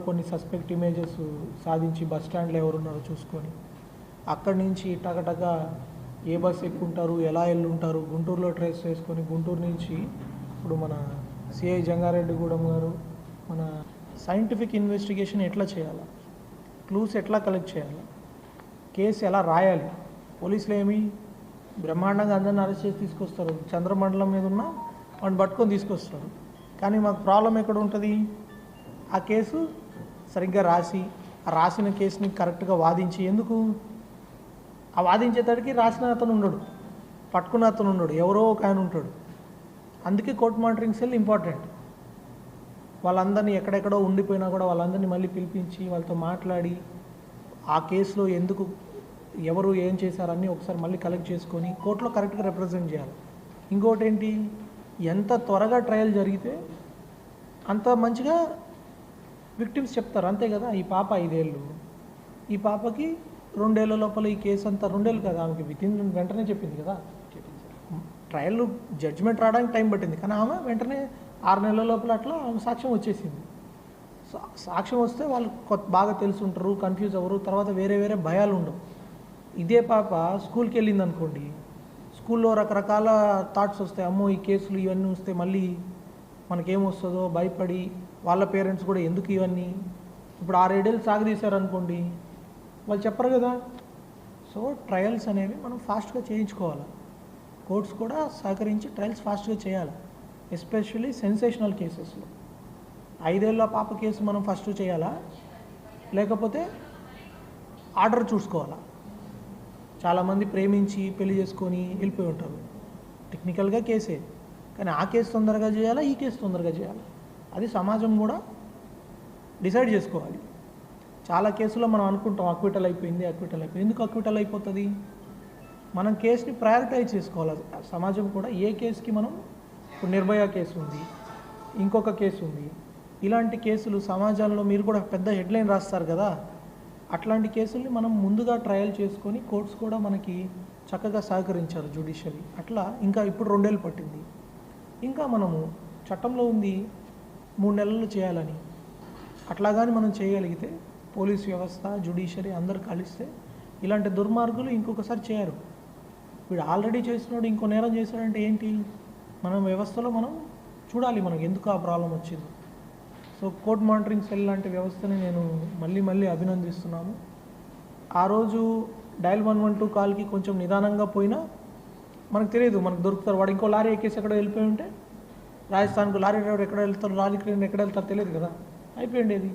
కొన్ని suspect images సాధించి bus స్టాండ్లో ఎవరున్నారో చూసుకొని అక్కడి నుంచి టకటక ఏ బస్ ఎక్కుంటారు, ఎలా వెళ్ళుంటారు, గుంటూరులో ట్రేస్ చేసుకొని గుంటూరు నుంచి ఇప్పుడు మన సిఐ జంగారెడ్డిగూడెం గారు మన సైంటిఫిక్ ఇన్వెస్టిగేషన్ ఎట్లా చేయాలి, క్లూస్ ఎట్లా కలెక్ట్ చేయాలి, కేసు ఎలా రాయాలి. పోలీసులు ఏమి బ్రహ్మాండంగా అందరిని అరెస్ట్ చేసి తీసుకొస్తారు, చంద్రమండలం మీద ఉన్న వాడిని పట్టుకొని తీసుకొస్తారు. కానీ మాకు ప్రాబ్లం ఎక్కడ ఉంటుంది, ఆ కేసు సరిగ్గా రాసిన కేసుని కరెక్ట్గా వాదించి, ఎందుకు ఆ వాదించేటడికి రాసిన అతను ఉండడు, పట్టుకున్న అతను ఉండడు, ఎవరో ఒక ఆయన ఉంటాడు. అందుకే కోర్ట్ మానిటరింగ్ సెల్ ఇంపార్టెంట్. వాళ్ళందరినీ ఎక్కడెక్కడో ఉండిపోయినా కూడా వాళ్ళందరినీ మళ్ళీ పిలిపించి వాళ్ళతో మాట్లాడి ఆ కేసులో ఎందుకు ఎవరు ఏం చేశారని ఒకసారి మళ్ళీ కలెక్ట్ చేసుకొని కోర్టులో కరెక్ట్గా రిప్రజెంట్ చేయాలి. ఇంకోటి ఏంటి, ఎంత త్వరగా ట్రయల్ జరిగితే అంత మంచిగా విక్టిమ్స్ చెప్తారు, అంతే కదా. ఈ పాప 5 ఏళ్ళు, ఈ పాపకి 2 ఏళ్ల లోపల ఈ కేసు అంతా 2 ఏళ్ళు కదా, ఆమెకి వెంటనే చెప్పింది కదా. ట్రయల్ జడ్జిమెంట్ రావడానికి టైం పట్టింది, కానీ ఆమె వెంటనే 6 నెలల లోపల అట్లా ఆమె సాక్ష్యం వచ్చేసింది. సాక్ష్యం వస్తే వాళ్ళు బాగా తెలుసుంటారు, కన్ఫ్యూజ్ అవ్వరు, తర్వాత వేరే వేరే భయాలు ఉండవు. ఇదే పాప స్కూల్కి వెళ్ళింది అనుకోండి, స్కూల్లో రకరకాల థాట్స్ వస్తాయి, అమ్మో ఈ కేసులు ఇవన్నీ వస్తే మళ్ళీ మనకేమొస్తుందో భయపడి వాళ్ళ పేరెంట్స్ కూడా ఎందుకు ఇవన్నీ, ఇప్పుడు 6-7 ఏళ్ళు సాగదీశారనుకోండి వాళ్ళు చెప్పరు కదా. సో ట్రయల్స్ అనేవి మనం ఫాస్ట్గా చేయించుకోవాలి, కోర్ట్స్ కూడా సహకరించి ట్రయల్స్ ఫాస్ట్గా చేయాలి, ఎస్పెషల్లీ సెన్సేషనల్ కేసెస్లో. 5 ఏళ్ళ పాప కేసు మనం ఫస్ట్ చేయాలా, లేకపోతే ఆర్డర్ చూసుకోవాలా. చాలామంది ప్రేమించి పెళ్లి చేసుకొని వెళ్ళిపోయి ఉంటారు, టెక్నికల్గా కేసే, కానీ ఆ కేసు తొందరగా చేయాలా, ఈ కేసు తొందరగా చేయాలా, అది సమాజం కూడా డిసైడ్ చేసుకోవాలి. చాలా కేసులో మనం అనుకుంటాం అక్విటల్ అయిపోయింది. ఎందుకు అక్విటల్ అయిపోతుంది, మనం కేసుని ప్రయారిటైజ్ చేసుకోవాలి. సమాజం కూడా ఏ కేసుకి మనం, ఇప్పుడు నిర్భయ కేసు ఉంది, ఇంకొక కేసు ఉంది, ఇలాంటి కేసులు సమాజంలో మీరు కూడా పెద్ద హెడ్లైన్ రాస్తారు కదా, అట్లాంటి కేసుల్ని మనం ముందుగా ట్రయల్ చేసుకొని కోర్ట్స్ కూడా మనకి చక్కగా సహకరించారు జ్యుడిషియరీ. అట్లా ఇంకా ఇప్పుడు 2 ఏళ్ళు పట్టింది. ఇంకా మనము చట్టంలో ఉంది 3 నెలలు చేయాలని. అట్లా కానీ మనం చేయగలిగితే పోలీస్ వ్యవస్థ, జ్యుడిషియరీ అందరు కలిస్తే ఇలాంటి దుర్మార్గులు ఇంకొకసారి చేయరు. వీడు ఆల్రెడీ చేసినాడు ఇంకో నేరం చేశాడంటే ఏంటి, మనం వ్యవస్థలో మనం చూడాలి మనకు ఎందుకు ఆ ప్రాబ్లం వచ్చింది. సో కోర్ట్ మానిటరింగ్ సెల్ లాంటి వ్యవస్థని నేను మళ్ళీ అభినందిస్తున్నాను. ఆ రోజు డయల్ 112 కాల్కి కొంచెం నిదానంగా పోయినా మనకు తెలియదు, మనకు దొరుకుతారు. వాడు ఇంకో లారీ ఎక్కేసి ఎక్కడో వెళ్ళిపోయి ఉంటే, రాజస్థాన్కు లారీ డ్రైవర్ ఎక్కడ వెళ్తారు, లారీ క్లీనర్ ఎక్కడ వెళ్తారు తెలియదు కదా, అయిపోయింది.